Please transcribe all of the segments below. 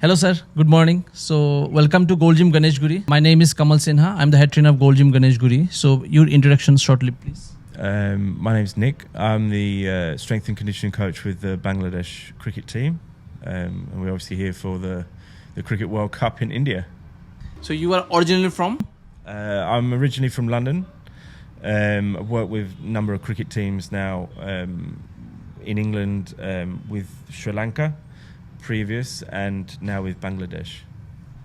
Hello, sir. Good morning. So, welcome to Gold Gym Ganeshguri. My name is Kamal Sinha. I'm the head trainer of Gold Gym Ganeshguri. So, your introduction shortly, please. My name's Nick. I'm the strength and conditioning coach with the Bangladesh cricket team, and we're obviously here for the Cricket World Cup in India. So, you are originally from? I'm originally from London. I've worked with a number of cricket teams now in England, with Sri Lanka previous, and now with Bangladesh.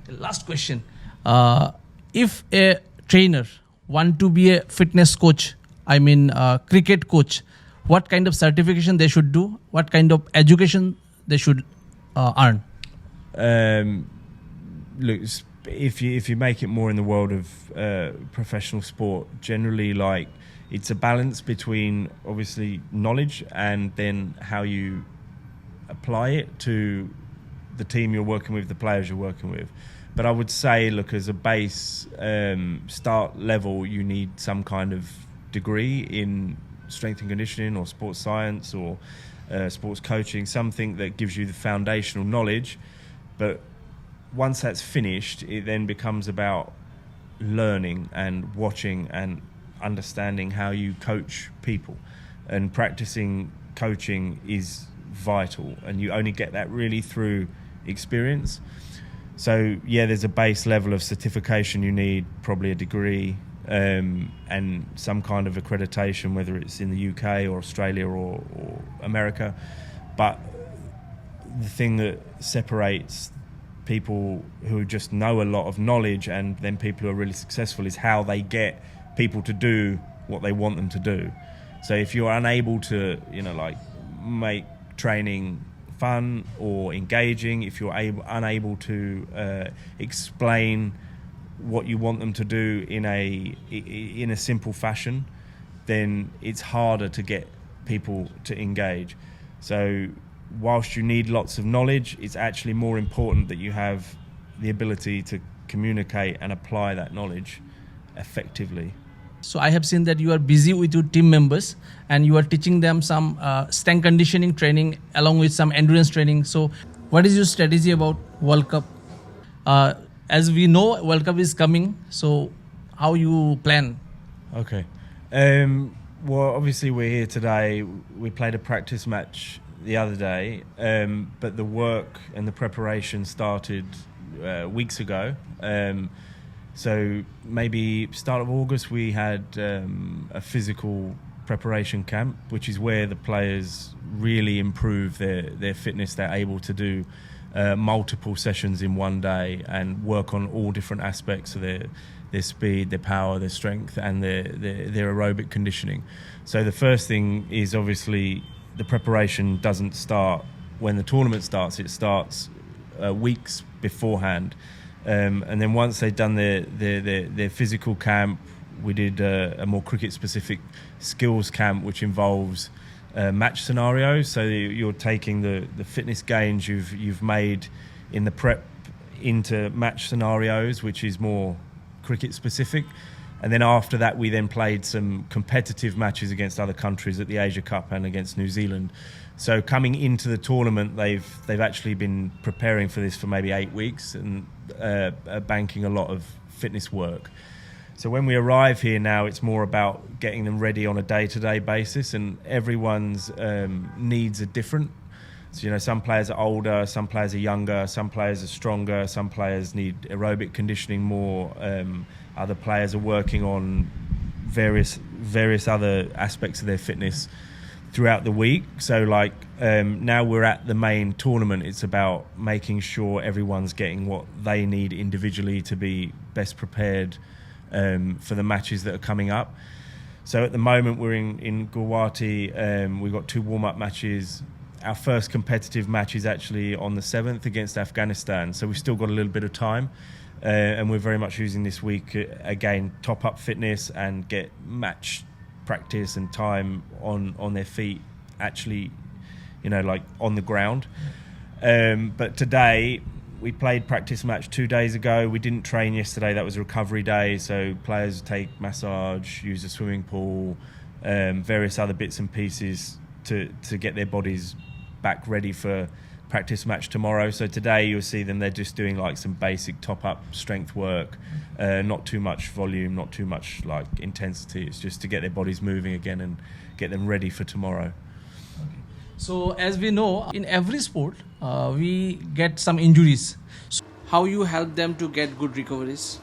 Last question. If a trainer want to be a fitness coach, cricket coach, what kind of certification they should do? What kind of education they should earn? Look, if you make it more in the world of professional sport, generally, like, it's a balance between obviously knowledge and then how you apply it to the team you're working with, the players you're working with. But I would say, look, as a base start level, you need some kind of degree in strength and conditioning or sports science or sports coaching, something that gives you the foundational knowledge. But once that's finished, it then becomes about learning and watching and understanding how you coach people, and practicing coaching is vital, and you only get that really through experience. So yeah, there's a base level of certification you need, probably a degree, and some kind of accreditation, whether it's in the UK or Australia or America. But the thing that separates people who just know a lot of knowledge and then people who are really successful is how they get people to do what they want them to do. So if you're unable to, make training fun or engaging, if you're unable to explain what you want them to do in a simple fashion, then it's harder to get people to engage. So whilst you need lots of knowledge, it's actually more important that you have the ability to communicate and apply that knowledge effectively. So I have seen that you are busy with your team members and you are teaching them some strength conditioning training along with some endurance training. So what is your strategy about World Cup? As we know, World Cup is coming. So how you plan? Okay. Well, obviously we're here today. We played a practice match the other day, but the work and the preparation started weeks ago. So maybe start of August we had a physical preparation camp, which is where the players really improve their fitness. They're able to do multiple sessions in one day and work on all different aspects of their speed, their power, their strength, and their aerobic conditioning. So the first thing is obviously the preparation doesn't start when the tournament starts. It starts weeks beforehand. And then once they've done their physical camp, we did a more cricket-specific skills camp, which involves match scenarios. So you're taking the fitness gains you've made in the prep into match scenarios, which is more cricket-specific. And then after that, we then played some competitive matches against other countries at the Asia Cup and against New Zealand. So coming into the tournament, they've actually been preparing for this for maybe 8 weeks and banking a lot of fitness work. So when we arrive here now, it's more about getting them ready on a day-to-day basis, and everyone's needs are different. So, some players are older, some players are younger, some players are stronger, some players need aerobic conditioning more. Other players are working on various other aspects of their fitness throughout the week. So now we're at the main tournament, it's about making sure everyone's getting what they need individually to be best prepared for the matches that are coming up. So at the moment we're in Guwahati. We've got 2 warm-up matches. Our first competitive match is actually on the 7th against Afghanistan, so we've still got a little bit of time. And we're very much using this week, again, top up fitness and get match practice and time on their feet, actually, on the ground. But today, we played practice match 2 days ago. We didn't train yesterday. That was a recovery day. So players take massage, use a swimming pool, various other bits and pieces to get their bodies back ready for practice match tomorrow. So today you'll see them, they're just doing like some basic top-up strength work, not too much volume, not too much like intensity. It's just to get their bodies moving again and get them ready for tomorrow. So as we know, in every sport, we get some injuries. So how you help them to get good recoveries?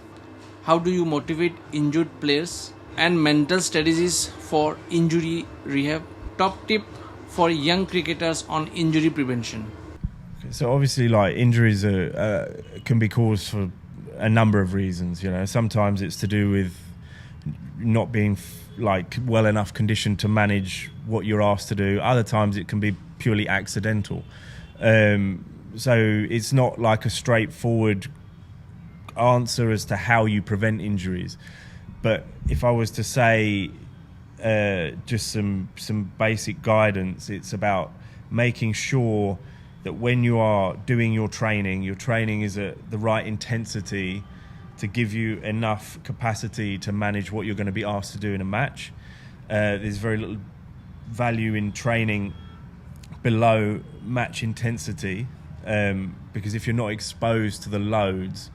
How do you motivate injured players? And mental strategies for injury rehab? Top tip for young cricketers on injury prevention. So obviously, like injuries can be caused for a number of reasons. You know, sometimes it's to do with not being like well enough conditioned to manage what you're asked to do. Other times it can be purely accidental. So it's not like a straightforward answer as to how you prevent injuries. But if I was to say just some basic guidance, it's about making sure that when you are doing your training is at the right intensity to give you enough capacity to manage what you're going to be asked to do in a match. There's very little value in training below match intensity because if you're not exposed to the loads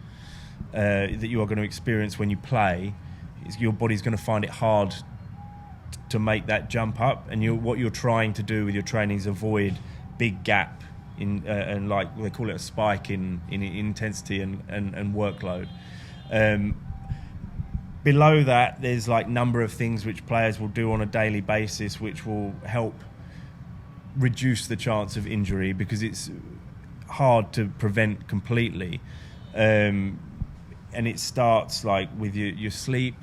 that you are going to experience when you play, your body's going to find it hard to make that jump up. And what you're trying to do with your training is avoid big gap in and like they call it a spike in intensity and workload. Below that, there's like number of things which players will do on a daily basis which will help reduce the chance of injury because it's hard to prevent completely. And it starts like with your sleep,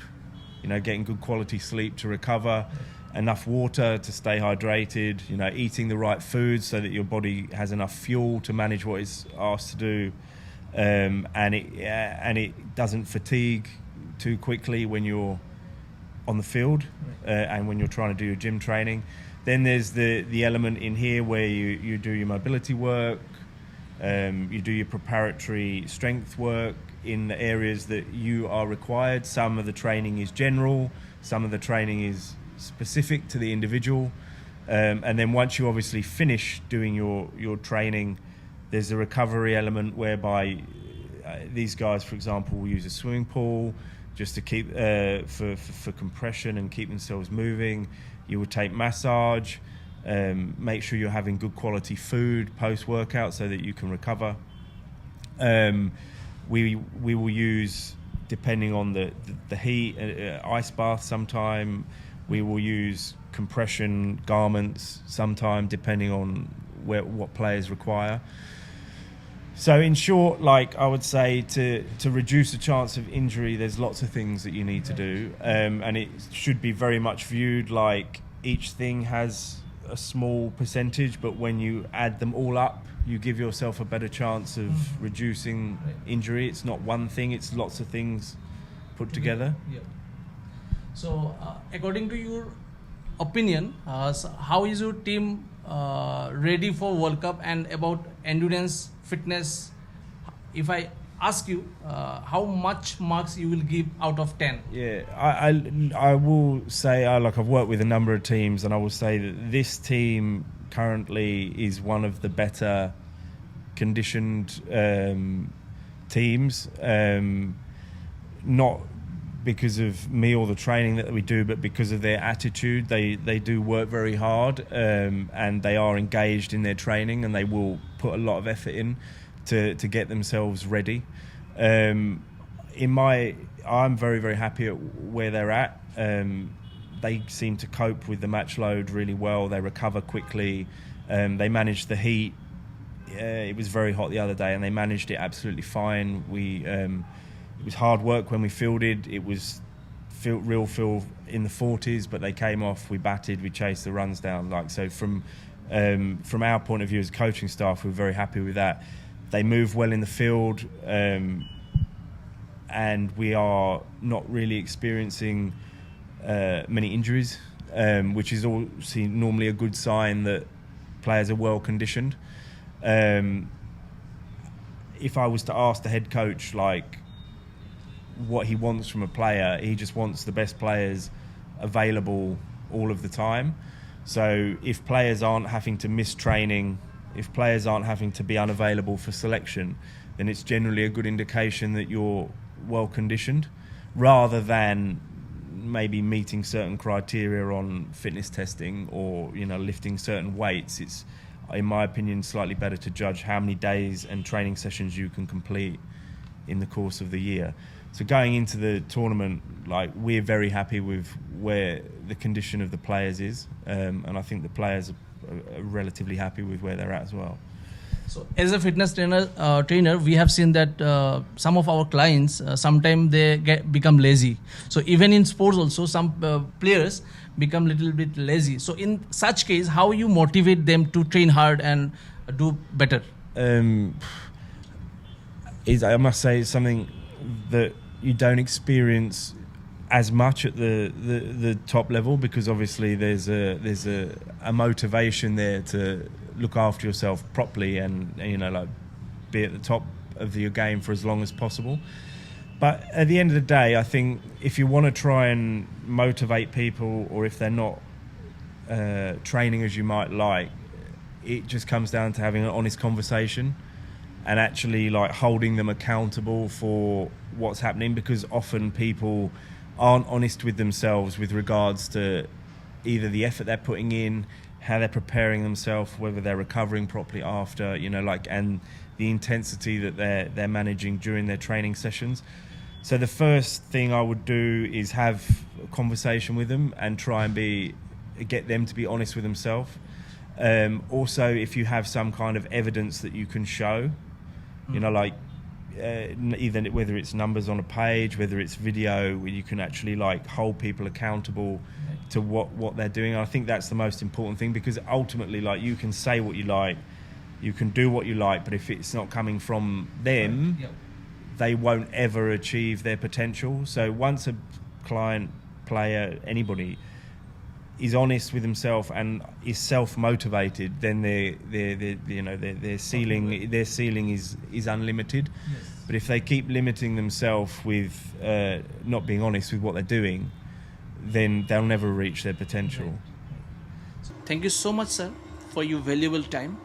you know, getting good quality sleep to recover, enough water to stay hydrated, you know, eating the right food so that your body has enough fuel to manage what it's asked to do. And it doesn't fatigue too quickly when you're on the field and when you're trying to do your gym training. Then there's the element in here where you do your mobility work, you do your preparatory strength work in the areas that you are required. Some of the training is general, some of the training is specific to the individual. And then once you obviously finish doing your training, there's a recovery element whereby these guys, for example, will use a swimming pool just to keep for compression and keep themselves moving. You will take massage, make sure you're having good quality food post-workout so that you can recover. We will use, depending on the heat, ice bath sometime. We will use compression garments sometime, depending on what players require. So in short, like I would say, to reduce the chance of injury, there's lots of things that you need to do, and it should be very much viewed like each thing has a small percentage, but when you add them all up, you give yourself a better chance of reducing injury. It's not one thing, it's lots of things put together. Yeah. So according to your opinion, how is your team ready for World Cup? And about endurance, fitness, if I ask you how much marks you will give out of 10? Yeah, I will say, like I've worked with a number of teams, and I will say that this team currently is one of the better conditioned teams, not because of me or the training that we do, but because of their attitude. They do work very hard, and they are engaged in their training, and they will put a lot of effort in to get themselves ready. I'm very, very happy at where they're at. They seem to cope with the match load really well. They recover quickly. They manage the heat. It was very hot the other day, and they managed it absolutely fine. It was hard work when we fielded. It was real feel in the 40s, but they came off. We batted. We chased the runs down. Like so, from our point of view as coaching staff, we're very happy with that. They move well in the field, and we are not really experiencing many injuries, which is normally a good sign that players are well conditioned. If I was to ask the head coach like what he wants from a player, he just wants the best players available all of the time. So if players aren't having to miss training If players aren't having to be unavailable for selection, then it's generally a good indication that you're well conditioned, rather than maybe meeting certain criteria on fitness testing or lifting certain weights. It's, in my opinion, slightly better to judge how many days and training sessions you can complete in the course of the year. So going into the tournament, we're very happy with where the condition of the players is, and I think the players are relatively happy with where they're at as well. So, as a fitness trainer, we have seen that some of our clients sometimes they become lazy. So, even in sports, also some players become a little bit lazy. So, in such case, how you motivate them to train hard and do better? I must say, it's something that you don't experience as much at the top level, because obviously there's a motivation there to look after yourself properly and be at the top of your game for as long as possible. But at the end of the day, I think if you want to try and motivate people, or if they're not training as you might like, it just comes down to having an honest conversation and actually holding them accountable for what's happening, because often people aren't honest with themselves with regards to either the effort they're putting in, how they're preparing themselves, whether they're recovering properly after, and the intensity that they're managing during their training sessions. So the first thing I would do is have a conversation with them and try and get them to be honest with themselves. Also, if you have some kind of evidence that you can show, either whether it's numbers on a page, whether it's video, where you can actually hold people accountable to what they're doing. I think that's the most important thing, because ultimately you can say what you like, you can do what you like, but if it's not coming from them, they won't ever achieve their potential. So once a client, player, anybody is honest with himself and is self-motivated, then their ceiling is unlimited. Yes. But if they keep limiting themselves with not being honest with what they're doing, then they'll never reach their potential. Thank you so much, sir, for your valuable time.